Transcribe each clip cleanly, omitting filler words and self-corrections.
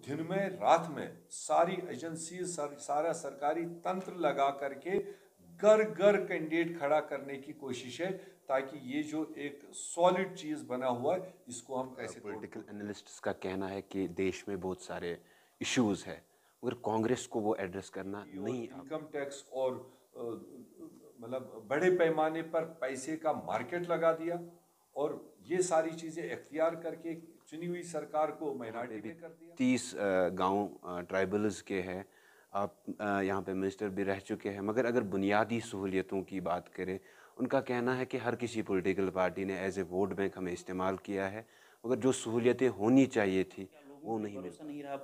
दिन में रात में सारी एजेंसी सारा सरकारी तंत्र लगा करके घर घर कैंडिडेट खड़ा करने की कोशिश है, ताकि ये जो एक सॉलिड चीज बना हुआ है इसको हम कैसे पॉलिटिकल एनालिस्ट्स का कहना है कि देश में बहुत सारे इश्यूज है, मगर कांग्रेस को वो एड्रेस करना नहीं इनकम टैक्स और मतलब बड़े पैमाने पर पैसे का मार्केट लगा दिया और ये सारी चीजें इख्तियार करके चुनी हुई सरकार को माइनॉरिटी में कर दिया। 30 गांव ट्राइबल्स के हैं, आप यहाँ पे मिनिस्टर भी रह चुके हैं, मगर अगर बुनियादी सहूलियतों की बात करें, उनका कहना है कि हर किसी पॉलिटिकल पार्टी ने एज ए वोट बैंक हमें इस्तेमाल किया है, मगर जो सहूलियतें होनी चाहिए थी वो नहीं मिल नहीं रहा।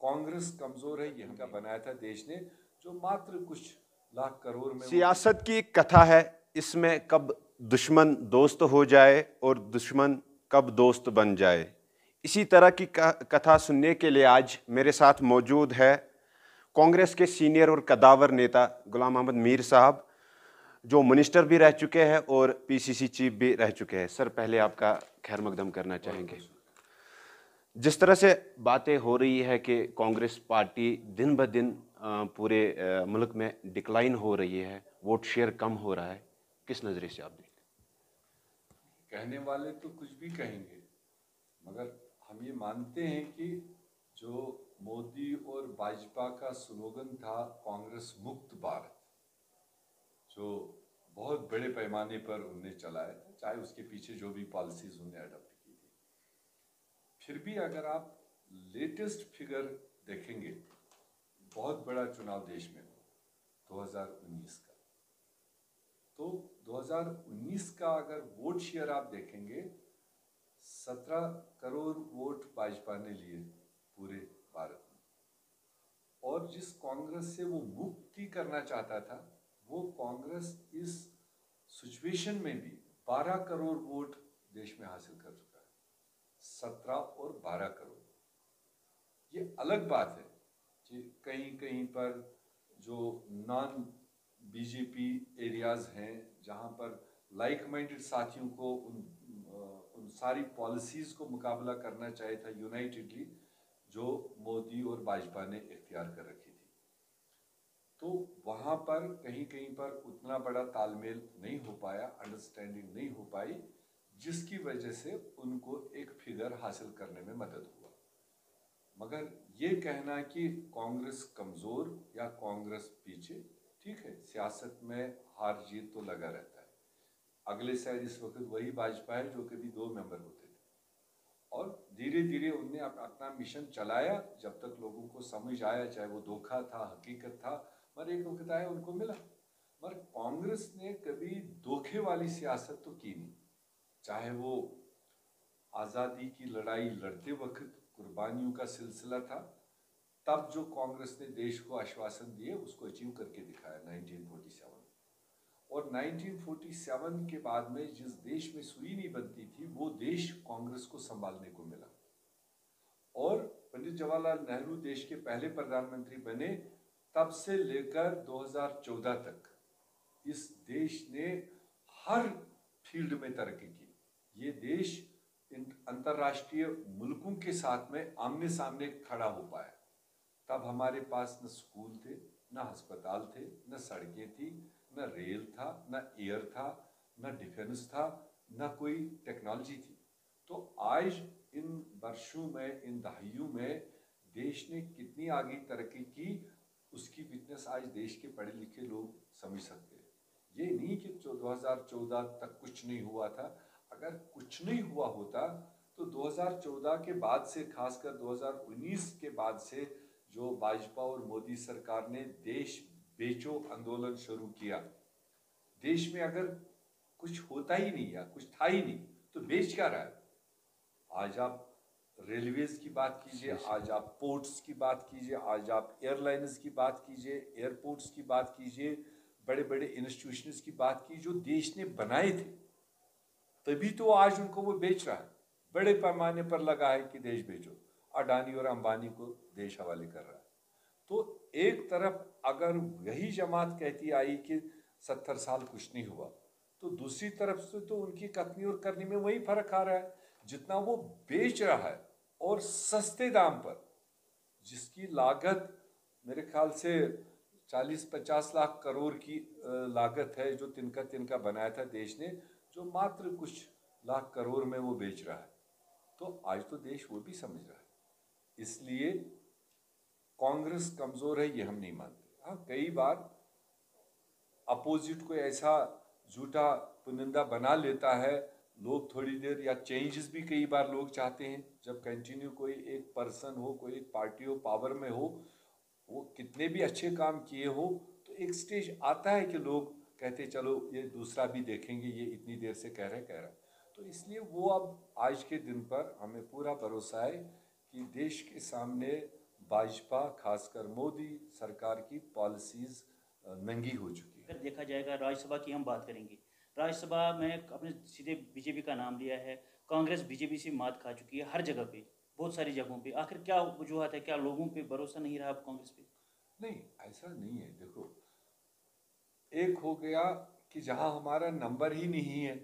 कांग्रेस कमजोर है, ये इनका बनाया था देश ने, जो मात्र कुछ लाख करोड़ में। सियासत की कथा है, इसमें कब दुश्मन दोस्त हो जाए और दुश्मन कब दोस्त बन जाए, इसी तरह की कथा सुनने के लिए आज मेरे साथ मौजूद है कांग्रेस के सीनियर और कदावर नेता गुलाम अहमद मीर साहब, जो मिनिस्टर भी रह चुके हैं और पीसीसी चीफ भी रह चुके हैं। सर, पहले आपका खैर मकदम करना चाहेंगे। जिस तरह से बातें हो रही है कि कांग्रेस पार्टी दिन ब दिन पूरे मुल्क में डिक्लाइन हो रही है, वोट शेयर कम हो रहा है, किस नज़रिए से आप देखते हैं? कहने वाले तो कुछ भी कहेंगे, मगर हम ये मानते हैं कि जो मोदी और भाजपा का स्लोगन था कांग्रेस मुक्त भारत, जो बहुत बड़े पैमाने पर उन्होंने चलाया, चाहे उसके पीछे जो भी पॉलिसीज उन्होंने अडॉप्ट की थी, फिर भी अगर आप लेटेस्ट फिगर देखेंगे, बहुत बड़ा चुनाव देश में 2019 का, तो 2019 का अगर वोट शेयर आप देखेंगे, 17 करोड़ वोट भाजपा ने लिए पूरे भारत में, और जिस कांग्रेस से वो मुक्ति करना चाहता था, वो कांग्रेस इस सिचुएशन में भी 12 करोड़ वोट देश में हासिल कर चुका है। 17 और 12 करोड़, ये अलग बात है कि कहीं कहीं पर जो नॉन बीजेपी एरियाज हैं, जहां पर लाइक माइंडेड साथियों को उन सारी पॉलिसीज को मुकाबला करना चाहिए था यूनाइटेडली, जो मोदी और भाजपा ने इख्तियार कर रखी थी, तो वहां पर कहीं कहीं पर उतना बड़ा तालमेल नहीं हो पाया, अंडरस्टैंडिंग नहीं हो पाई, जिसकी वजह से उनको एक फिगर हासिल करने में मदद हुआ। मगर ये कहना कि कांग्रेस कमजोर या कांग्रेस पीछे, ठीक है, सियासत में हार जीत तो लगा रहता है। अगले साइड इस वक्त वही भाजपा है जो कभी 2 मेंबर होते थे, और धीरे धीरे उनने अपना मिशन चलाया, जब तक लोगों को समझ आया, चाहे वो धोखा था हकीकत था, मगर एक वक्त आया उनको मिला। मगर कांग्रेस ने कभी धोखे वाली सियासत तो की नहीं, चाहे वो आज़ादी की लड़ाई लड़ते वक्त कुर्बानियों का सिलसिला था, तब जो कांग्रेस ने देश को आश्वासन दिए उसको अचीव करके दिखाया 1947, और 1947 के बाद में जिस देश में सुई नहीं बनती थी, वो देश कांग्रेस को संभालने को मिला, और पंडित जवाहरलाल नेहरू देश के पहले प्रधानमंत्री बने, तब से लेकर 2014 तक इस देश ने हर फील्ड में तरक्की की। ये देश इन अंतर्राष्ट्रीय मुल्कों के साथ में आमने सामने खड़ा हो पाया। तब हमारे पास न स्कूल थे, न अस्पताल थे, न सड़कें थी, न रेल था, न एयर था, न डिफेंस था, न कोई टेक्नोलॉजी थी। तो आज इन वर्षों में, इन दहाइयों में देश ने कितनी आगे तरक्की की, उसकी विटनेस आज देश के पढ़े लिखे लोग समझ सकते हैं। ये नहीं कि 2014 तक कुछ नहीं हुआ था। अगर कुछ नहीं हुआ होता तो 2014 के बाद से, खासकर 2019 के बाद से, जो भाजपा और मोदी सरकार ने देश बेचो आंदोलन शुरू किया, देश में अगर कुछ होता ही नहीं या कुछ था ही नहीं तो बेच क्या रहा है? आज आप रेलवेज की बात कीजिए, आज आप पोर्ट्स की बात कीजिए, आज आप एयरलाइंस की बात कीजिए, एयरपोर्ट्स की बात कीजिए, बड़े बड़े इंस्टीट्यूशंस की बात कीजिए, जो देश ने बनाए थे, तभी तो आज उनको वो बेच रहा है, बड़े पैमाने पर लगा है कि देश बेचो, अडानी और अंबानी को देश हवाले कर रहा है। तो एक तरफ अगर यही जमात कहती आई कि 70 साल कुछ नहीं हुआ, तो दूसरी तरफ से तो उनकी कथनी और करनी में वही फर्क आ रहा है। जितना वो बेच रहा है और सस्ते दाम पर, जिसकी लागत मेरे ख्याल से 40-50 लाख करोड़ की लागत है, जो तिनका तिनका बनाया था देश ने, जो मात्र कुछ लाख करोड़ में वो बेच रहा है। तो आज तो देश वो भी समझ रहा है। इसलिए कांग्रेस कमजोर है ये हम नहीं मानते। हाँ, कई बार अपोजिट को ऐसा झूठा पुनिंदा बना लेता है, लोग थोड़ी देर, या चेंजेस भी कई बार लोग चाहते हैं। जब कंटिन्यू कोई एक पर्सन हो, कोई एक पार्टी हो, पावर में हो, वो कितने भी अच्छे काम किए हो, तो एक स्टेज आता है कि लोग कहते चलो ये दूसरा भी देखेंगे, ये इतनी देर से कह रहा है। तो इसलिए वो अब आज के दिन पर हमें पूरा भरोसा है कि देश के सामने भाजपा, खासकर मोदी सरकार की पॉलिसीज नंगी हो चुकी है। अगर देखा जाएगा, राज्यसभा की हम बात करेंगे, राज्यसभा में आपने सीधे बीजेपी का नाम लिया है। कांग्रेस बीजेपी से मात खा चुकी है हर जगह पे, बहुत सारी जगहों पे। आखिर क्या वजूहत है? क्या लोगों पे भरोसा नहीं रहा अब कांग्रेस पे? नहीं, ऐसा नहीं है। देखो, एक हो गया कि जहां हमारा नंबर ही नहीं है,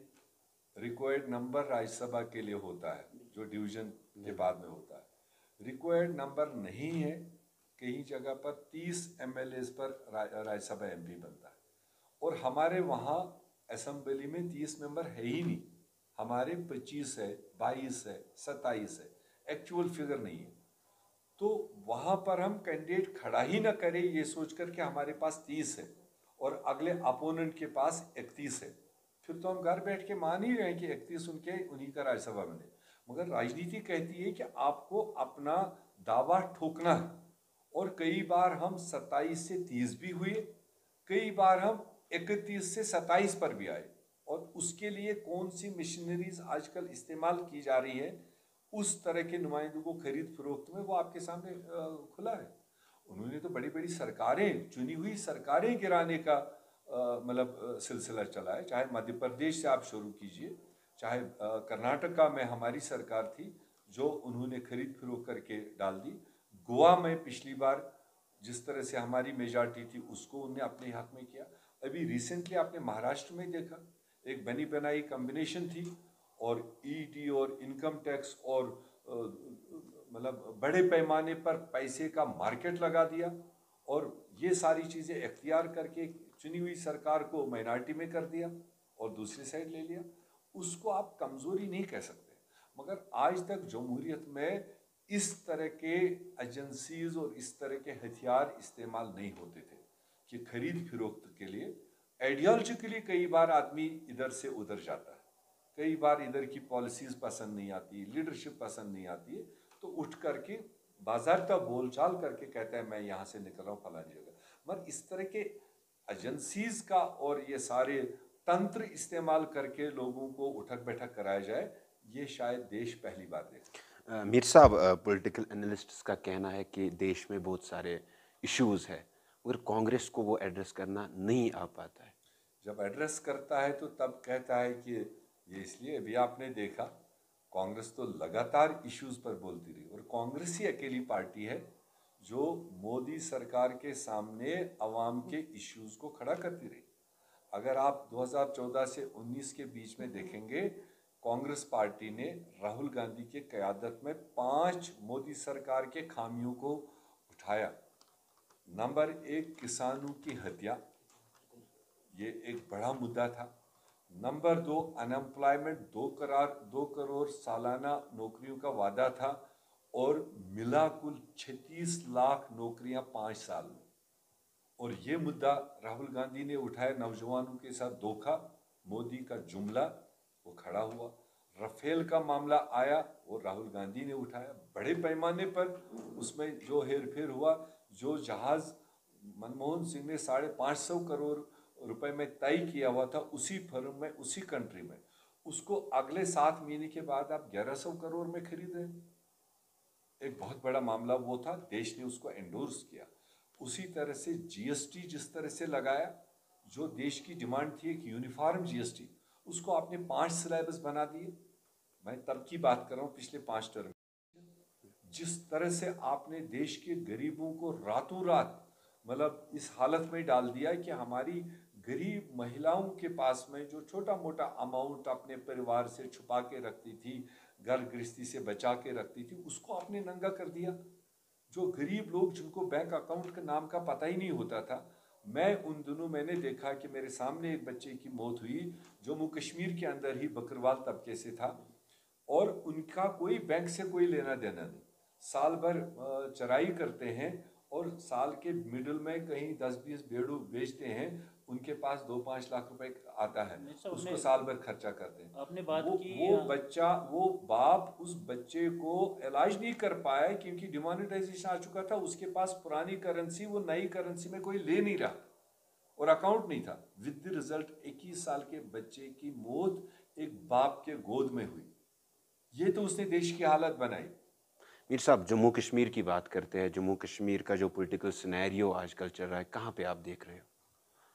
रिक्वायर्ड नंबर राज्यसभा के लिए होता है जो डिवीजन के बाद में होता है, रिक्वायर्ड नंबर नहीं है। कई जगह पर 30 एमएलए पर राज्यसभा एमपी बनता है, और हमारे वहाँ असेंबली में 30 मेंबर है ही नहीं। हमारे 25 है, 22 है, 27 है, एक्चुअल फिगर नहीं है। तो वहाँ पर हम कैंडिडेट खड़ा ही ना करें ये सोच कर के हमारे पास 30 है और अगले अपोनेंट के पास 31 है, फिर तो हम घर बैठ के मान ही रहे हैं कि 31 उन्हीं का राज्यसभा बने। मगर राजनीति कहती है कि आपको अपना दावा ठोकना है, और कई बार हम 27 से 30 भी हुए, कई बार हम 31 से 27 पर भी आए। और उसके लिए कौन सी मशीनरीज आजकल इस्तेमाल की जा रही है, उस तरह के नुमाइंदों को खरीद फरोख्त में, वो आपके सामने खुला है। उन्होंने तो बड़ी बड़ी सरकारें, चुनी हुई सरकारें गिराने का मतलब सिलसिला चला है। चाहे मध्य प्रदेश से आप शुरू कीजिए, चाहे कर्नाटका में हमारी सरकार थी जो उन्होंने खरीद फरोख्त करके डाल दी। गोवा में पिछली बार जिस तरह से हमारी मेजॉरिटी थी उसको उन्होंने अपने हाथ में किया। अभी रिसेंटली आपने महाराष्ट्र में देखा, एक बनी बनाई कॉम्बिनेशन थी, और ईडी और इनकम टैक्स और मतलब बड़े पैमाने पर पैसे का मार्केट लगा दिया, और ये सारी चीज़ें इख्तियार करके चुनी हुई सरकार को माइनॉरिटी में कर दिया और दूसरी साइड ले लिया। उसको आप कमज़ोरी नहीं कह सकते। मगर आज तक जमहूरियत में इस तरह के एजेंसीज और इस तरह के हथियार इस्तेमाल नहीं होते थे कि खरीद फरोख्त के लिए। आइडियोलॉजिकली कई बार आदमी इधर से उधर जाता है, कई बार इधर की पॉलिसीज पसंद नहीं आती, लीडरशिप पसंद नहीं आती है, तो उठ करके बाज़ाब्ता बोलचाल करके कहता है मैं यहाँ से निकल रहा हूँ फलानी जगह। मगर इस तरह के एजेंसीज का और ये सारे तंत्र इस्तेमाल करके लोगों को उठक बैठक कराया जाए, ये शायद देश पहली बार देखे। मीर साहब, पॉलिटिकल एनालिस्ट्स का कहना है कि देश में बहुत सारे इश्यूज है, मगर कांग्रेस को वो एड्रेस करना नहीं आ पाता है। जब एड्रेस करता है तो तब कहता है कि ये इसलिए। अभी आपने देखा, कांग्रेस तो लगातार इश्यूज पर बोलती रही, और कांग्रेस ही अकेली पार्टी है जो मोदी सरकार के सामने अवाम के इश्यूज को खड़ा करती रही। अगर आप 2014 से 19 के बीच में देखेंगे, कांग्रेस पार्टी ने राहुल गांधी के क़यादत में 5 मोदी सरकार के खामियों को उठाया। नंबर 1, किसानों की हत्या, ये एक बड़ा मुद्दा था। नंबर 2, अनएम्प्लॉयमेंट, 2 करोड़ सालाना नौकरियों का वादा था, और मिला कुल 36 लाख नौकरियां 5 साल में। और ये मुद्दा राहुल गांधी ने उठाया। नौजवानों के साथ धोखा, मोदी का जुमला, वो खड़ा हुआ। राफेल का मामला आया, वो राहुल गांधी ने उठाया बड़े पैमाने पर। उसमें जो हेर फेर हुआ, जो जहाज मनमोहन सिंह ने 550 करोड़ रुपए में तय किया हुआ था उसी फर्म में, उसी कंट्री में, उसको अगले 7 महीने के बाद आप 1100 करोड़ में खरीद रहे हैं। एक बहुत बड़ा मामला वो था, देश ने उसको एंडोर्स किया। उसी तरह से जीएसटी जिस तरह से लगाया, जो देश की डिमांड थी एक यूनिफॉर्म जीएसटी, उसको आपने 5 सिलेबस बना दिए। मैं तब की बात कर रहा हूँ, पिछले 5 टर्म। जिस तरह से आपने देश के गरीबों को रातों रात मतलब इस हालत में डाल दिया कि हमारी गरीब महिलाओं के पास में जो छोटा मोटा अमाउंट अपने परिवार से छुपा के रखती थी, घर गृहस्थी से बचा के रखती थी, उसको आपने नंगा कर दिया। जो गरीब लोग जिनको बैंक अकाउंट का नाम का पता ही नहीं होता था, मैं उन दिनों मैंने देखा कि मेरे सामने एक बच्चे की मौत हुई जम्मू कश्मीर के अंदर ही बकरवाल तबके से था, और उनका कोई बैंक से कोई लेना देना नहीं। साल भर चराई करते हैं और साल के मिडल में कहीं 10-20 भेड़ू बेचते हैं, उनके पास 2-5 लाख रुपए आता है, उसको साल भर खर्चा करते हैं। आपने बात की वो बच्चा, वो बाप उस बच्चे को इलाज नहीं कर पाया क्योंकि डिमोनेटाइजेशन आ चुका था, उसके पास पुरानी करेंसी, वो नई करेंसी में कोई ले नहीं रहा और अकाउंट नहीं था। विद द रिजल्ट 21 साल के बच्चे की मौत एक बाप के गोद में हुई। ये तो उसने देश की हालत बनाई। मीर साहब, जम्मू कश्मीर की बात करते हैं। जम्मू कश्मीर का जो पॉलिटिकल सिनेरियो आजकल चल रहा है, कहाँ पे आप देख रहे हो?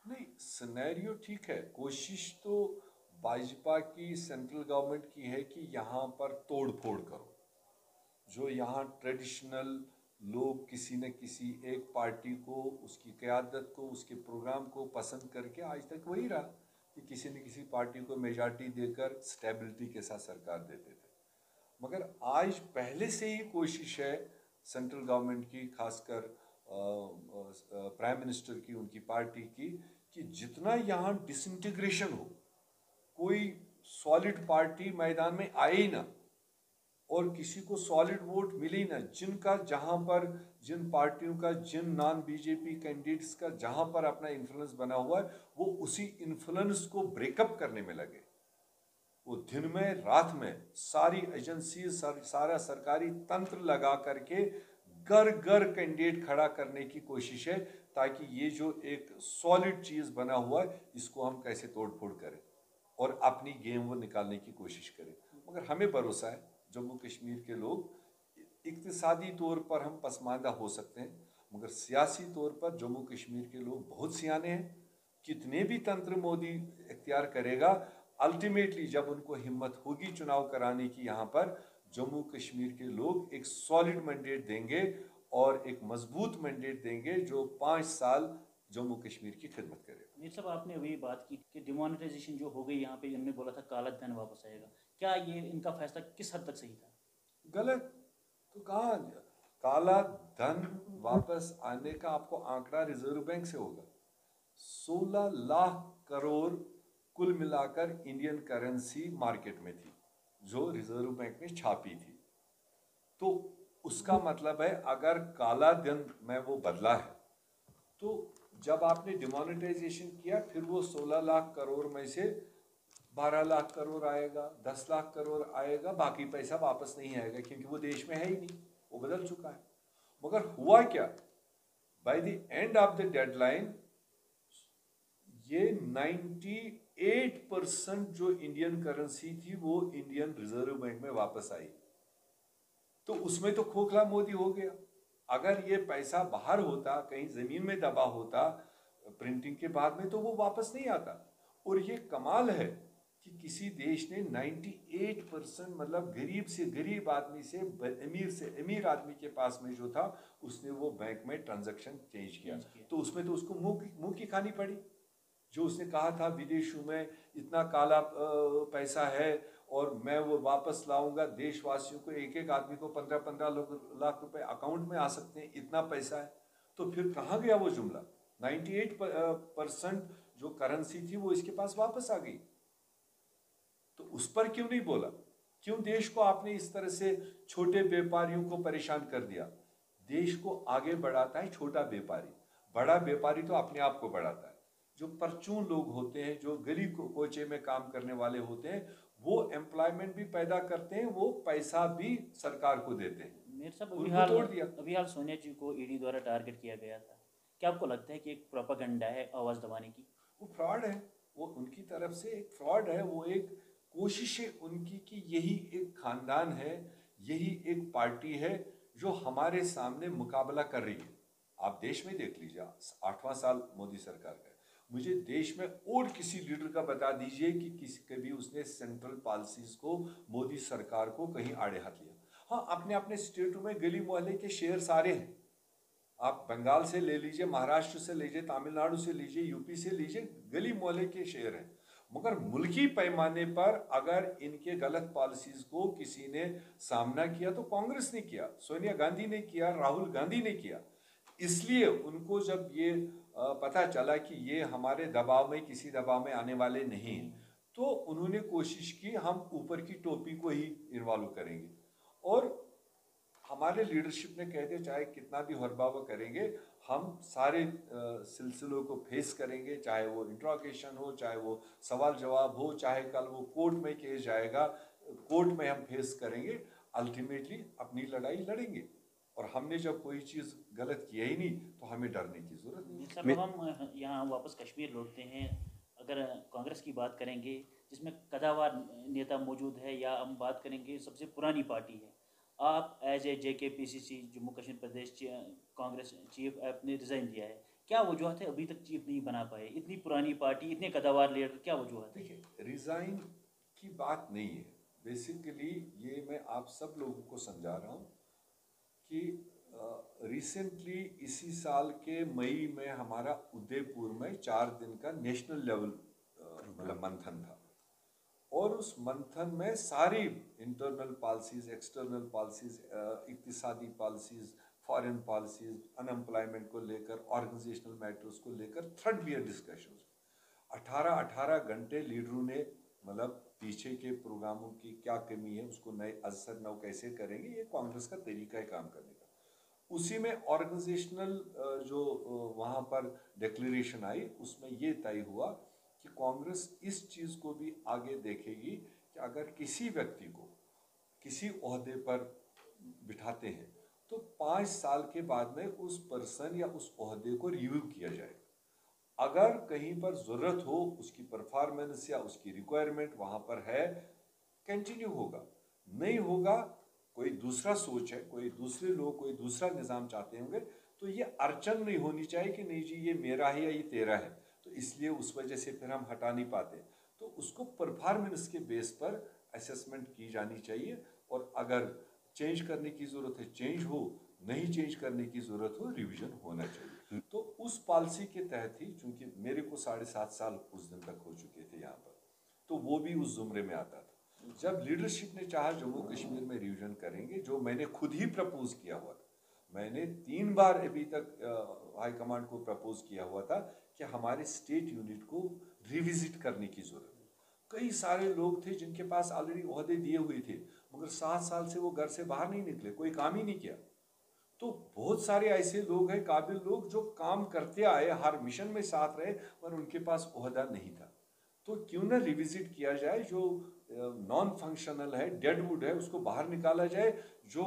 नहीं, सिनेरियो ठीक है, कोशिश तो भाजपा की, सेंट्रल गवर्नमेंट की है कि यहाँ पर तोड़ फोड़ करो। जो यहाँ ट्रेडिशनल लोग किसी न किसी एक पार्टी को, उसकी क़यादत को, उसके प्रोग्राम को पसंद करके आज तक वही रहा कि किसी न किसी पार्टी को मेजॉरिटी देकर स्टेबिलिटी के साथ सरकार देते थे। मगर आज पहले से ही कोशिश है सेंट्रल गवर्नमेंट की, खासकर प्राइम मिनिस्टर की, उनकी पार्टी की, कि जितना यहाँ डिसइंटीग्रेशन हो, कोई सॉलिड पार्टी मैदान में आए ही ना और किसी को सॉलिड वोट मिले ही ना। जिनका जहाँ पर, जिन पार्टियों का, जिन नॉन बीजेपी कैंडिडेट्स का जहाँ पर अपना इन्फ्लुएंस बना हुआ है, वो उसी इन्फ्लुएंस को ब्रेकअप करने में लगे। वो दिन में रात में सारी एजेंसी, सारा सरकारी तंत्र लगा करके घर घर कैंडिडेट खड़ा करने की कोशिश है, ताकि ये जो एक सॉलिड चीज़ बना हुआ है, इसको हम कैसे तोड़ फोड़ करें और अपनी गेम वो निकालने की कोशिश करें। मगर हमें भरोसा है जम्मू कश्मीर के लोग, इक्तिसादी तौर पर हम पसमानदा हो सकते हैं, मगर सियासी तौर पर जम्मू कश्मीर के लोग बहुत सियाने हैं। कितने भी तंत्र मोदी इख्तियार करेगा, अल्टीमेटली जब उनको हिम्मत होगी चुनाव कराने की, यहाँ पर जम्मू कश्मीर के लोग एक सॉलिड मैंडेट देंगे और एक मजबूत मैंडेट देंगे जो 5 साल जम्मू कश्मीर की खिदमत करेगा। मीर साहब, आपने अभी बात की कि डिमोनेटाइजेशन जो हो गई यहाँ पे, इन्होंने बोला था काला धन वापस आएगा। क्या ये इनका फैसला किस हद तक सही था? गलत तो कहाँ, काला धन वापस आने का आपको आंकड़ा रिजर्व बैंक से होगा। 16 लाख करोड़ कुल मिलाकर इंडियन करेंसी मार्केट में थी जो रिजर्व बैंक ने छापी थी। तो उसका मतलब है अगर काला धन में वो बदला है, तो जब आपने डिमोनेटाइजेशन किया, फिर वो 16 लाख करोड़ में से 12 लाख करोड़ आएगा, 10 लाख करोड़ आएगा, बाकी पैसा वापस नहीं आएगा क्योंकि वो देश में है ही नहीं, वो बदल चुका है। मगर हुआ क्या, by the end of the deadline ये 98% जो इंडियन करेंसी थी वो इंडियन रिजर्व बैंक में वापस आई। तो उसमें तो खोखला मोदी हो गया। अगर ये पैसा बाहर होता, कहीं जमीन में दबा होता प्रिंटिंग के बाद में, तो वो वापस नहीं आता। और ये कमाल है कि किसी देश ने 98%, मतलब गरीब से गरीब आदमी से अमीर आदमी के पास में जो था, उसने वो बैंक में ट्रांजैक्शन चेंज किया। तो उसमें तो उसको मुंह की खानी पड़ी। जो उसने कहा था विदेशों में इतना काला पैसा है और मैं वो वापस लाऊंगा, देशवासियों को, एक एक आदमी को 15-15 लाख रुपए अकाउंट में आ सकते हैं, इतना पैसा है। तो फिर कहाँ गया वो जुमला? 98% जो करेंसी थी वो इसके पास वापस आ गई। तो उस पर क्यों नहीं बोला? क्यों देश को आपने इस तरह से छोटे व्यापारियों को परेशान कर दिया? देश को आगे बढ़ाता है छोटा व्यापारी, बड़ा व्यापारी तो अपने आप को बढ़ाता है। जो परचून लोग होते हैं, जो गली कोचे में काम करने वाले होते हैं, वो एम्प्लॉयमेंट भी पैदा करते हैं, वो पैसा भी सरकार को देते हैं। मेरे साहब, उनको तोड़ दिया। अभी हाल सोनिया जी को ईडी द्वारा टारगेट किया गया था। क्या आपको लगता है कि एक प्रोपेगेंडा है आवाज़ दबाने की? वो फ्रॉड है, वो उनकी तरफ से एक फ्रॉड है। वो एक कोशिश है उनकी कि यही एक खानदान है, यही एक पार्टी है जो हमारे सामने मुकाबला कर रही है। आप देश में देख लीजिए, 8वां साल मोदी सरकार का है। मुझे देश में और किसी लीडर का बता दीजिए कि किसी कभी उसने सेंट्रल पॉलिसीज को, मोदी सरकार को कहीं आड़े हाथ लिया। हाँ, अपने अपने स्टेटों में गली मोहल्ले के शेर सारे हैं। आप बंगाल से ले लीजिए, महाराष्ट्र से लीजिए, तमिलनाडु से लीजिए, यूपी से लीजिए, गली मोहल्ले के शेर हैं। मगर मुल्की पैमाने पर अगर इनके गलत पॉलिसीज को किसी ने सामना किया तो कांग्रेस ने किया, सोनिया गांधी ने किया, राहुल गांधी ने किया। इसलिए उनको जब ये पता चला कि ये हमारे दबाव में, किसी दबाव में आने वाले नहीं, तो उन्होंने कोशिश की हम ऊपर की टोपी को ही इन्वॉल्व करेंगे। और हमारे लीडरशिप ने कह दिया चाहे कितना भी हरबावा करेंगे, हम सारे सिलसिलों को फेस करेंगे, चाहे वो इंट्रोगेशन हो, चाहे वो सवाल जवाब हो, चाहे कल वो कोर्ट में केस जाएगा, कोर्ट में हम फेस करेंगे, अल्टीमेटली अपनी लड़ाई लड़ेंगे। और हमने जब कोई चीज़ गलत किया ही नहीं तो हमें डरने की जरूरत नहीं। सर, अब हम यहाँ वापस कश्मीर लौटते हैं। अगर कांग्रेस की बात करेंगे जिसमें कदावर नेता मौजूद है, या हम बात करेंगे सबसे पुरानी पार्टी है, आप as a JK-PCC Jammu Kashmir Pradesh Congress chief आपने रिज़ाइन दिया है, क्या वजूहत है अभी तक चीफ नहीं बना पाए? इतनी पुरानी पार्टी, इतने कदावर लीडर, क्या वजूहत है? देखिए, रिजाइन की बात नहीं है, बेसिकली ये मैं आप सब लोगों को समझा रहा हूँ कि रिसेंटली इसी साल के मई में हमारा उदयपुर में 4 दिन का नेशनल लेवल मतलब मंथन था। और उस मंथन में सारी इंटरनल पॉलिसीज, एक्सटर्नल पॉलिसीज, इक्तिसादी पॉलिसीज, फॉरेन पॉलिसीज, अनएम्प्लॉयमेंट को लेकर, ऑर्गेनाइजेशनल मैटर्स को लेकर थ्रेडबेयर डिस्कशंस 18 घंटे लीडरों ने मतलब पीछे के प्रोग्रामों की क्या कमी है, उसको नए असर नव कैसे करेंगे, ये कांग्रेस का तरीका है काम करने का। उसी में ऑर्गेनाइजेशनल जो वहाँ पर डिक्लेरेशन आई, उसमें ये तय हुआ कि कांग्रेस इस चीज़ को भी आगे देखेगी कि अगर किसी व्यक्ति को किसी ओहदे पर बिठाते हैं तो 5 साल के बाद में उस पर्सन या उस ओहदे को रिव्यू किया जाए। अगर कहीं पर ज़रूरत हो, उसकी परफॉर्मेंस या उसकी रिक्वायरमेंट वहाँ पर है, कंटिन्यू होगा। नहीं होगा, कोई दूसरा सोच है, कोई दूसरे लोग कोई दूसरा निज़ाम चाहते होंगे, तो ये अड़चन नहीं होनी चाहिए कि नहीं जी ये मेरा है या ये तेरा है, तो इसलिए उस वजह से फिर हम हटा नहीं पाते। तो उसको परफॉर्मेंस के बेस पर असेसमेंट की जानी चाहिए। और अगर चेंज करने की ज़रूरत है चेंज हो, नहीं चेंज करने की ज़रूरत हो रिवीजन होना चाहिए। तो उस पॉलिसी के तहत ही, चूंकि मेरे को 7.5 साल उस दिन तक हो चुके थे यहाँ पर, तो वो भी उस जुमरे में आता था। जब लीडरशिप ने चाहा जम्मू कश्मीर में रिवीजन करेंगे, जो मैंने खुद ही प्रपोज किया हुआ था, मैंने 3 बार अभी तक हाईकमांड को प्रपोज किया हुआ था कि हमारे स्टेट यूनिट को रिविजिट करने की जरूरत है। कई सारे लोग थे जिनके पास ऑलरेडी ओहदे दिए हुए थे, मगर 7 साल से वो घर से बाहर नहीं निकले, कोई काम ही नहीं किया। तो बहुत सारे ऐसे लोग हैं, काबिल लोग, जो काम करते आए, हर मिशन में साथ रहे, पर उनके पास ओहदा नहीं था। तो क्यों ना रिविजिट किया जाए, जो नॉन फंक्शनल है, डेडवुड है, उसको बाहर निकाला जाए, जो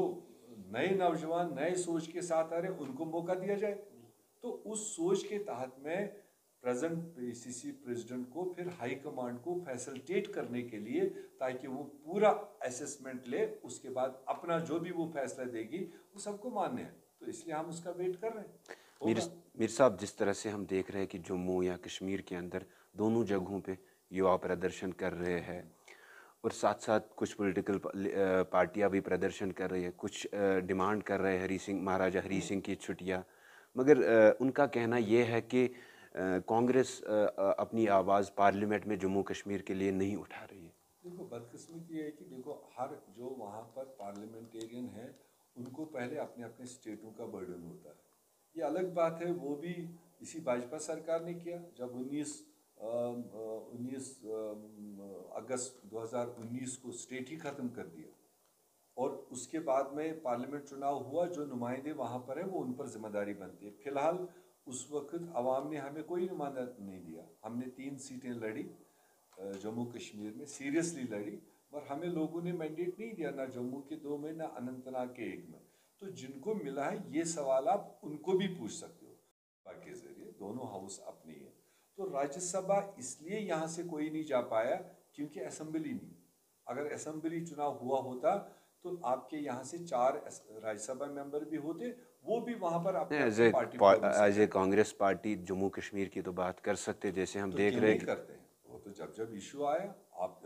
नए नौजवान नए सोच के साथ आ रहे उनको मौका दिया जाए। तो उस सोच के तहत में प्रेजेंट PCC प्रेसिडेंट को फिर हाई कमांड को फैसिलिटेट करने के लिए, ताकि वो पूरा असेसमेंट ले, उसके बाद अपना जो भी वो फैसला देगी वो सबको मान्य है। तो इसलिए हम उसका वेट कर रहे हैं। मीर साहब, जिस तरह से हम देख रहे हैं कि जम्मू या कश्मीर के अंदर दोनों जगहों पे युवा प्रदर्शन कर रहे हैं, और साथ साथ कुछ पॉलिटिकल पार्टियां भी प्रदर्शन कर रही है, कुछ डिमांड कर रहे हैं महाराजा हरी सिंह की छुट्टियां, मगर उनका कहना यह है कि कांग्रेस अपनी आवाज़ पार्लियामेंट में जम्मू कश्मीर के लिए नहीं उठा रही है। देखो, बदकिस्मती ये है कि देखो, हर जो वहाँ पर पार्लियामेंटेरियन है उनको पहले अपने अपने स्टेटों का बर्डन होता है। ये अलग बात है, वो भी इसी भाजपा सरकार ने किया जब 19 अगस्त 2019 को स्टेट ही ख़त्म कर दिया, और उसके बाद में पार्लियामेंट चुनाव हुआ, जो नुमाइंदे वहाँ पर है वो उन पर जिम्मेदारी बनती है। फिलहाल उस वक्त आवाम ने हमें कोई नुमाइंदा नहीं दिया। हमने 3 सीटें लड़ी जम्मू कश्मीर में, सीरियसली लड़ी, पर हमें लोगों ने मैंडेट नहीं दिया, ना जम्मू के 2 में, ना अनंतनाग के 1 में। तो जिनको मिला है, ये सवाल आप उनको भी पूछ सकते हो के जरिए, दोनों हाउस अपनी है। तो राज्यसभा इसलिए यहाँ से कोई नहीं जा पाया क्योंकि असेंबली नहीं। अगर असेंबली चुनाव हुआ होता तो आपके यहाँ से 4 राज्यसभा मेंबर भी होते, वो भी वहाँ पर अपने party as a Congress party Jammu Kashmir की तो बात कर सकते, जैसे हम देख रहे हैं करते हैं। वो तो जब इशू आया, आप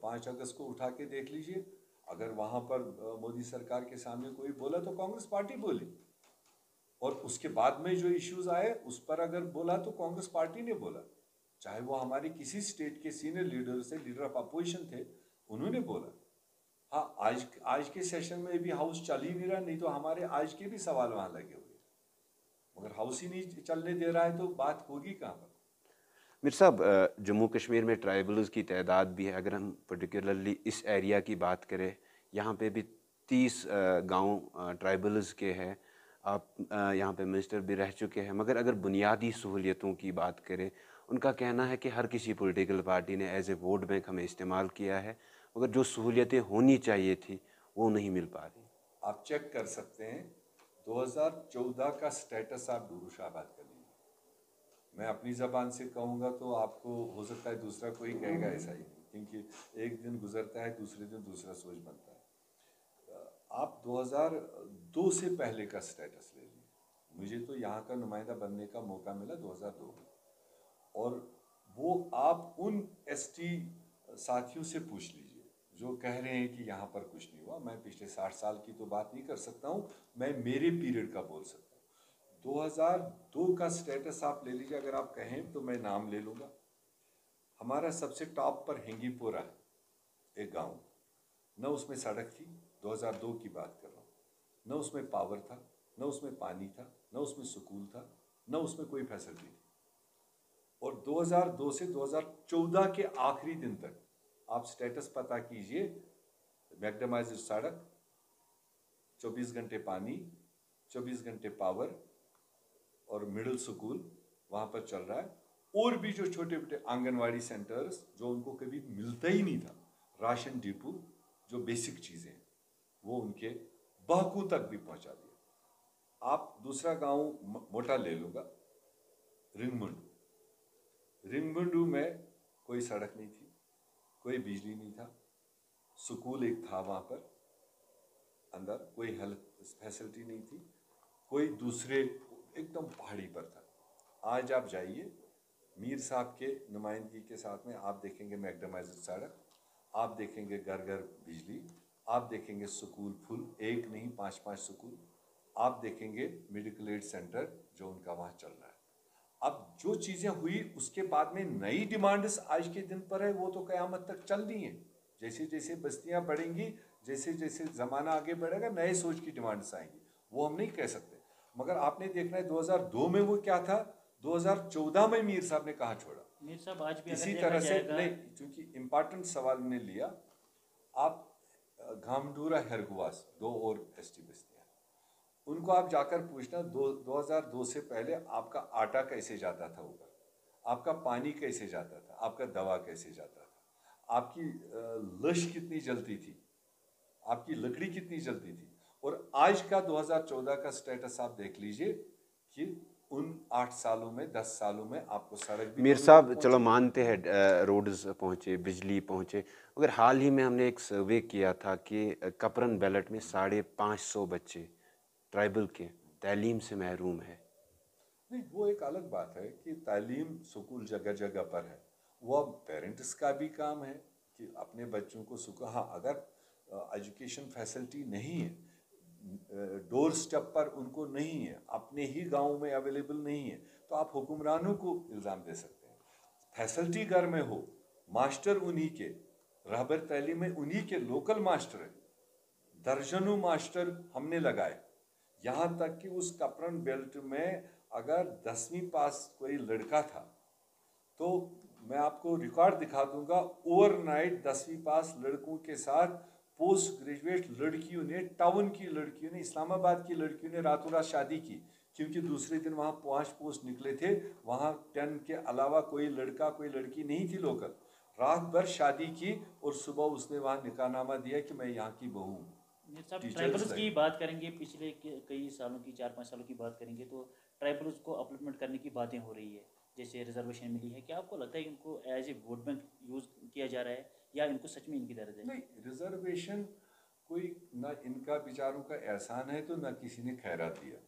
5 अगस्त को उठा के देख लीजिए, अगर वहाँ पर मोदी सरकार के सामने कोई बोला तो कांग्रेस पार्टी बोली, और उसके बाद में जो इश्यूज आए उस पर अगर बोला तो कांग्रेस पार्टी ने बोला, चाहे वो हमारे किसी स्टेट के सीनियर लीडर से, लीडर ऑफ अपोजिशन थे, उन्होंने बोला। हाँ, आज के सेशन में भी हाउस चल ही नहीं रहा, नहीं तो हमारे आज के भी सवाल वहां लगे हुए, मगर हाउस ही नहीं चलने दे रहा है, तो बात होगी कहाँ पर। मीर साहब, जम्मू कश्मीर में ट्राइबल्स की तादाद भी है। अगर हम पर्टिकुलरली इस एरिया की बात करें, यहाँ पे भी 30 गांव ट्राइबल्स के हैं। आप यहाँ पे मिनिस्टर भी रह चुके हैं, मगर अगर बुनियादी सहूलियतों की बात करें, उनका कहना है कि हर किसी पॉलिटिकल पार्टी ने एज ए वोट बैंक हमें इस्तेमाल किया है, मगर जो सहूलियतें होनी चाहिए थी वो नहीं मिल पा रही। आप चेक कर सकते हैं 2014 का स्टेटस, आप डूरूशाबाद कर लीजिए। मैं अपनी ज़बान से कहूँगा तो आपको हो सकता है दूसरा कोई कहेगा ऐसा ही, क्योंकि एक दिन गुजरता है, दूसरे दिन दूसरा सोच बनता है। आप 2002 से पहले का स्टेटस ले लीजिए। मुझे तो यहाँ का नुमाइंदा बनने का मौका मिला 2002 में, और वो आप उन एसटी साथियों से पूछ लीजिए जो कह रहे हैं कि यहाँ पर कुछ नहीं हुआ। मैं पिछले 60 साल की तो बात नहीं कर सकता हूँ, मैं मेरे पीरियड का बोल सकता हूँ। 2002 का स्टेटस आप ले लीजिए, अगर आप कहें तो मैं नाम ले लूँगा। हमारा सबसे टॉप पर हेंगीपोरा है, एक गांव, न उसमें सड़क थी, 2002 की बात कर रहा हूँ, न उसमें पावर था, न उसमें पानी था, न उसमें स्कूल था, न उसमें कोई फैसिलिटी थी। और 2002 से 2014 के आखिरी दिन तक आप स्टेटस पता कीजिए, मैग्डमाइज्ड सड़क, 24 घंटे पानी, 24 घंटे पावर और मिडिल स्कूल वहाँ पर चल रहा है। और भी जो छोटे छोटे आंगनवाड़ी सेंटर्स जो उनको कभी मिलता ही नहीं था, राशन डिपो, जो बेसिक चीज़ें हैं वो उनके बहकू तक भी पहुँचा दिया। आप दूसरा गांव मोटा ले लूँगा, रिंगमुंडू में कोई सड़क नहीं थी, कोई बिजली नहीं था, स्कूल एक था वहाँ पर अंदर, कोई हेल्थ फैसिलिटी नहीं थी, कोई दूसरे एकदम पहाड़ी पर था। आज आप जाइए मीर साहब के नुमाइंदगी के साथ में, आप देखेंगे मैग्डमाइज्ड सड़क, आप देखेंगे घर घर बिजली, आप देखेंगे स्कूल फुल, एक नहीं 5-5 स्कूल, आप देखेंगे मेडिकल एड सेंटर जो उनका वहाँ चल रहा है। अब जो चीज़ें हुई उसके बाद में नई डिमांड्स आज के दिन पर है, वो तो क़यामत तक चल रही हैं। जैसे जैसे बस्तियाँ बढ़ेंगी, जैसे जैसे ज़माना आगे बढ़ेगा, नए सोच की डिमांड्स आएंगी, वो हम नहीं कह सकते। मगर आपने देखना है 2002 में वो क्या था, 2014 में मीर साहब ने कहाँ छोड़ा। मीर साहब आज भी इसी अगर तरह देखा से जाएगा, नहीं, क्योंकि इम्पॉर्टेंट सवाल ने लिया। आप घामडूरा हेरगुवास, 2 और एसटी बस्तियाँ, उनको आप जाकर पूछना 2002 से पहले आपका आटा कैसे जाता था ऊपर, आपका पानी कैसे जाता था, आपका दवा कैसे जाता था, आपकी लश कितनी जलती थी, आपकी लकड़ी कितनी जलती थी। और आज का 2014 का स्टेटस आप देख लीजिए कि उन 8 सालों में, 10 सालों में आपको सड़क भी मीर दोनों साहब, तरफ चलो पहुंची। मानते हैं रोड्स पहुँचे, बिजली पहुँचे, मगर हाल ही में हमने एक सर्वे किया था कि कपरन बेल्ट में 550 बच्चे ट्राइबल के तालीम से महरूम है। नहीं, वो एक अलग बात है कि तालीम स्कूल जगह जगह पर है, वो अब पेरेंट्स का भी काम है कि अपने बच्चों को स्कूल, हाँ अगर एजुकेशन फैसिलिटी नहीं है, डोर स्टेप पर उनको नहीं है, अपने ही गांव में अवेलेबल नहीं है, तो आप हुक्मरानों को इल्ज़ाम दे सकते हैं। फैसिलिटी घर में हो, मास्टर उन्हीं के, रहबर तालीम में उन्हीं के लोकल मास्टर है, दर्जनों मास्टर हमने लगाए। यहाँ तक कि उस कपरन बेल्ट में अगर 10वीं पास कोई लड़का था तो मैं आपको रिकॉर्ड दिखा दूंगा, ओवरनाइट 10वीं पास लड़कों के साथ पोस्ट ग्रेजुएट लड़कियों ने, टाउन की लड़कियों ने, इस्लामाबाद की लड़कियों ने रातों रात शादी की, क्योंकि दूसरे दिन वहाँ 5 पोस्ट निकले थे, वहाँ 10 के अलावा कोई लड़का कोई लड़की नहीं थी लोकल। रात भर शादी की और सुबह उसने वहाँ निकाहनामा दिया कि मैं यहाँ की बहू हूँ। सब ट्राइबल्स की बात करेंगे, पिछले कई सालों की, 4-5 सालों की बात करेंगे तो ट्राइबल्स को अपलिफ्टमेंट करने की बातें हो रही है, जैसे रिजर्वेशन मिली है। क्या आपको लगता है कि इनको as a vote bank use किया जा रहा है, या इनको सच में इनकी दर्द है? नहीं, रिजर्वेशन कोई ना इनका विचारों का एहसान है तो ना किसी ने खैरात दिया,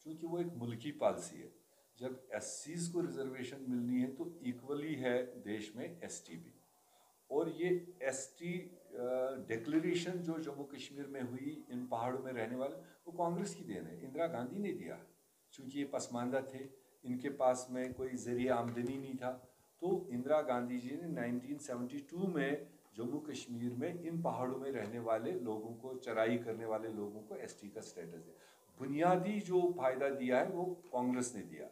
क्योंकि वो एक मुल्की पॉलिसी है। जब एससीज को रिजर्वेशन मिलनी है तो इक्वली है देश में एसटी भी। और ये एसटी डिक्लेरेशन जो जम्मू कश्मीर में हुई इन पहाड़ों में रहने वाले, वो कांग्रेस की देन है, इंदिरा गांधी ने दिया है, क्योंकि ये पसमानदा थे, इनके पास में कोई ज़रिए आमदनी नहीं था, तो इंदिरा गांधी जी ने 1972 में जम्मू कश्मीर में इन पहाड़ों में रहने वाले लोगों को, चराई करने वाले लोगों को एसटी का स्टेटस दिया। बुनियादी जो फायदा दिया है वो कांग्रेस ने दिया,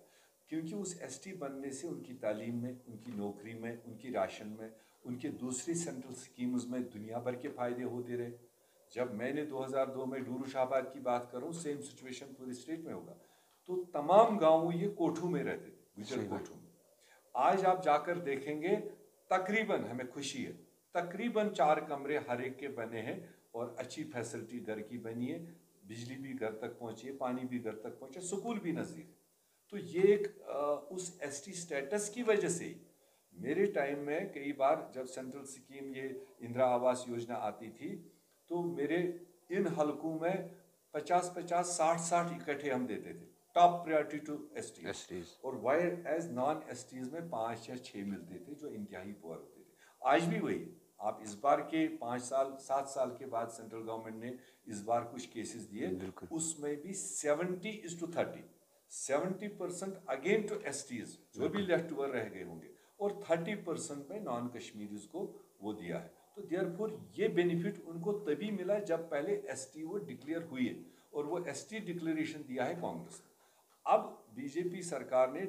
क्योंकि उस एसटी बनने से उनकी तालीम में, उनकी नौकरी में, उनकी राशन में, उनके दूसरी सेंट्रल स्कीम्स में दुनिया भर के फायदे होते रहे। जब मैंने 2002 में डूरू शाहबाद की बात करूं, सेम सिचुएशन पूरे स्टेट में होगा, तो तमाम गांव ये कोठू में रहते थे, गुजर कोठू में। आज आप जाकर देखेंगे, तकरीबन, हमें खुशी है, तकरीबन 4 कमरे हर एक के बने हैं और अच्छी फैसिलिटी घर की बनी है, बिजली भी घर तक पहुंची है, पानी भी घर तक पहुंचे, स्कूल भी नजदीक है। तो ये एक उस एसटी स्टेटस की वजह से ही मेरे टाइम में कई बार जब सेंट्रल स्कीम ये इंदिरा आवास योजना आती थी, तो मेरे इन हलकों में 50-50, 60-60 इकट्ठे हम देते थे, टॉप प्रायोरिटी टू एसटीज, और वायर एज नॉन एसटीज में 5 या 6 मिलते थे जो इंतहाई पुअर होते थे। आज भी वही, आप इस बार के 5 साल 7 साल के बाद सेंट्रल गवर्नमेंट ने इस बार कुछ केसेस दिए, उसमें भी 70:30, 70% अगेन टू एसटीज जो भी लेफ्ट ओवर रह गए होंगे, और 30% में नॉन कश्मीरीज को वो दिया है। तो देयरफॉर ये बेनिफिट उनको तभी मिला जब पहले एसटी वो डिक्लेयर हुई है, और वो एसटी डिक्लेरेशन दिया है कांग्रेस ने। अब बीजेपी सरकार ने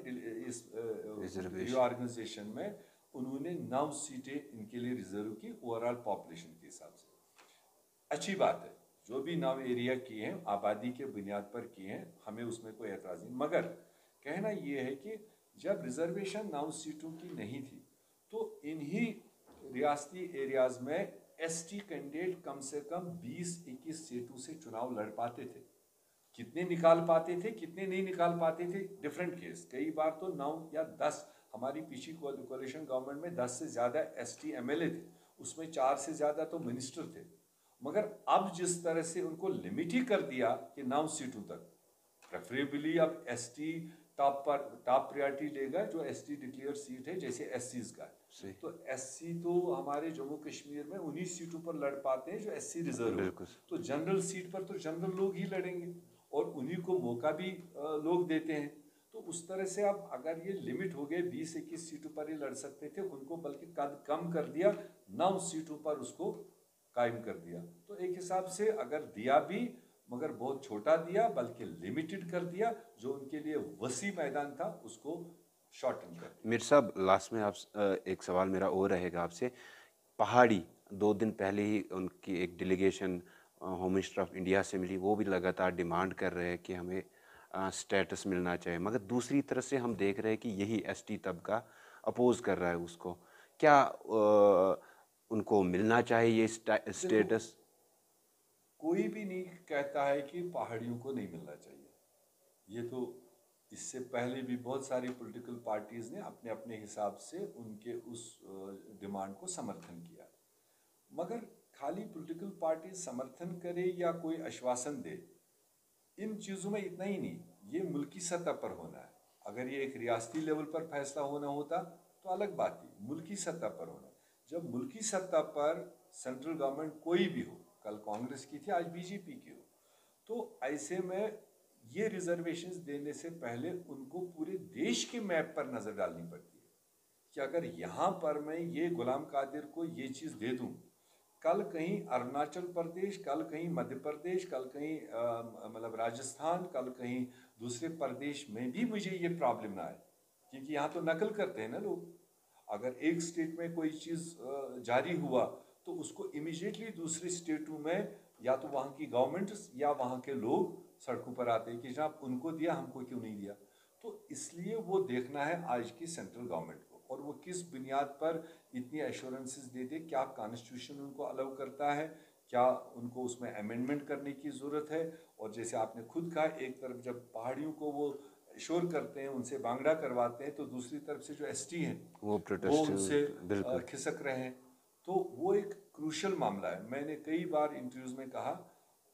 इस रिऑर्गेनाइजेशन में उन्होंने 9 सीटें इनके लिए रिजर्व की ओवरऑल पॉपुलेशन के हिसाब से। अच्छी बात है, जो भी 9 एरिया किए हैं आबादी के बुनियाद पर किए हैं, हमें उसमें कोई एतराज़ नहीं। मगर कहना ये है कि जब रिजर्वेशन 9 सीटों की नहीं थी, तो इन्हीं रियासती एरियाज में एसटी कैंडिडेट कम से कम 20-21 सीटों से चुनाव लड़ पाते थे। कितने निकाल पाते थे, कितने नहीं निकाल पाते थे, डिफरेंट केस। कई बार तो 9 या 10, हमारी पिछली कोalition गवर्नमेंट में 10 से ज़्यादा एसटी एमएलए थे, उसमें 4 से ज़्यादा तो मिनिस्टर थे। मगर अब जिस तरह से उनको लिमिट ही कर दिया कि 9 सीटों तक, प्रेफरेबली अब एसटी टॉप प्रायोरिटी लेगा जो एसटी डिक्लेयर सीट है, जैसे एससीज का। तो एससी तो हमारे जम्मू कश्मीर में 19 सीटों पर लड़ पाते हैं जो एससी रिजर्व है। तो जनरल सीट पर तो जनरल लोग ही लड़ेंगे, और उन्हीं को मौका भी लोग देते हैं। तो उस तरह से अब अगर ये लिमिट हो गए, 20-21 सीटों पर ही लड़ सकते थे, उनको बल्कि कद कम कर दिया, 9 सीटों पर उसको कायम कर दिया। तो एक हिसाब से अगर दिया भी, मगर बहुत छोटा दिया, बल्कि लिमिटेड कर दिया, जो उनके लिए वसी मैदान था उसको शॉर्टन कर दिया। मीर साहब, लास्ट में आप एक सवाल मेरा और रहेगा आपसे। पहाड़ी 2 दिन पहले ही उनकी एक delegation home minister of India से मिली, वो भी लगातार डिमांड कर रहे हैं कि हमें स्टेटस मिलना चाहिए, मगर दूसरी तरफ से हम देख रहे हैं कि यही एसटी तबका अपोज कर रहा है उसको। क्या उनको मिलना चाहिए ये स्टेटस? कोई भी नहीं कहता है कि पहाड़ियों को नहीं मिलना चाहिए। ये तो इससे पहले भी बहुत सारी पॉलिटिकल पार्टीज ने अपने अपने हिसाब से उनके उस डिमांड को समर्थन किया। मगर खाली पॉलिटिकल पार्टी समर्थन करे या कोई आश्वासन दे, इन चीज़ों में इतना ही नहीं, ये मुल्की सतह पर होना है। अगर ये एक रियासती लेवल पर फैसला होना होता तो अलग बात थी, मुल्की सतह पर होना। जब मुल्की सतह पर सेंट्रल गवर्नमेंट कोई भी हो, कल कांग्रेस की थी, आज बीजेपी की हो, तो ऐसे में ये रिजर्वेशंस देने से पहले उनको पूरे देश के मैप पर नज़र डालनी पड़ती है कि अगर यहाँ पर मैं ये गुलाम कादिर को ये चीज़ दे दूँ, कल कहीं अरुणाचल प्रदेश, कल कहीं मध्य प्रदेश, कल कहीं मतलब राजस्थान, कल कहीं दूसरे प्रदेश में भी मुझे ये प्रॉब्लम ना आए, क्योंकि यहाँ तो नकल करते हैं ना लोग। अगर एक स्टेट में कोई चीज़ जारी हुआ तो उसको इमीडिएटली दूसरे स्टेटों में या तो वहाँ की गवर्नमेंट या वहाँ के लोग सड़कों पर आते हैं कि जनाब उनको दिया, हमको क्यों नहीं दिया। तो इसलिए वो देखना है आज की सेंट्रल गवर्नमेंट को, और वो किस बुनियाद पर इतनी एश्योरेंसेस दे दे। क्या कॉन्स्टिट्यूशन उनको अलाउ करता है, क्या उनको उसमें अमेंडमेंट करने की ज़रूरत है। और जैसे आपने खुद कहा, एक तरफ जब पहाड़ियों को वो शोर करते हैं, उनसे बांगड़ा करवाते हैं, तो दूसरी तरफ से जो एसटी हैं वो उनसे खिसक रहे हैं। तो वो एक क्रूशल मामला है। मैंने कई बार इंटरव्यूज़ में कहा,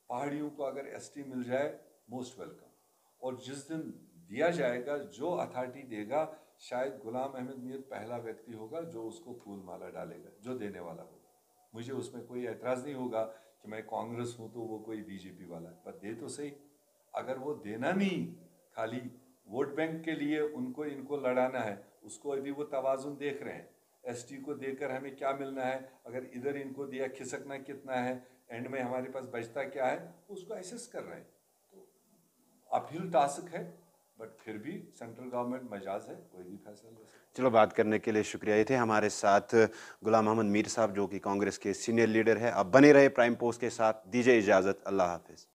पहाड़ियों को अगर एसटी मिल जाए, मोस्ट वेलकम, और जिस दिन दिया जाएगा, जो अथॉरिटी देगा, शायद गुलाम अहमद मीर पहला व्यक्ति होगा जो उसको फूल माला डालेगा, जो देने वाला होगा। मुझे उसमें कोई एतराज़ नहीं होगा कि मैं कांग्रेस हूँ तो वो कोई बीजेपी वाला है, पर दे तो सही। अगर वो देना नहीं, खाली वोट बैंक के लिए उनको इनको लड़ाना है, उसको अभी वो तवाज़ुन देख रहे हैं, एसटी को देकर हमें क्या मिलना है, अगर इधर इनको दिया खिसकना कितना है, एंड में हमारे पास बचता क्या है, उसको एसेस कर रहे हैं। तो अपील टास्क है, बट फिर भी सेंट्रल गवर्नमेंट मजाज है, कोई भी फैसला ले सकता है। चलो, बात करने के लिए शुक्रिया। ये थे हमारे साथ गुलाम मोहम्मद मीर साहब, जो कि कांग्रेस के सीनियर लीडर है। आप बने रहे प्राइम पोस्ट के साथ। दीजिए इजाज़त, अल्लाह हाफिज़।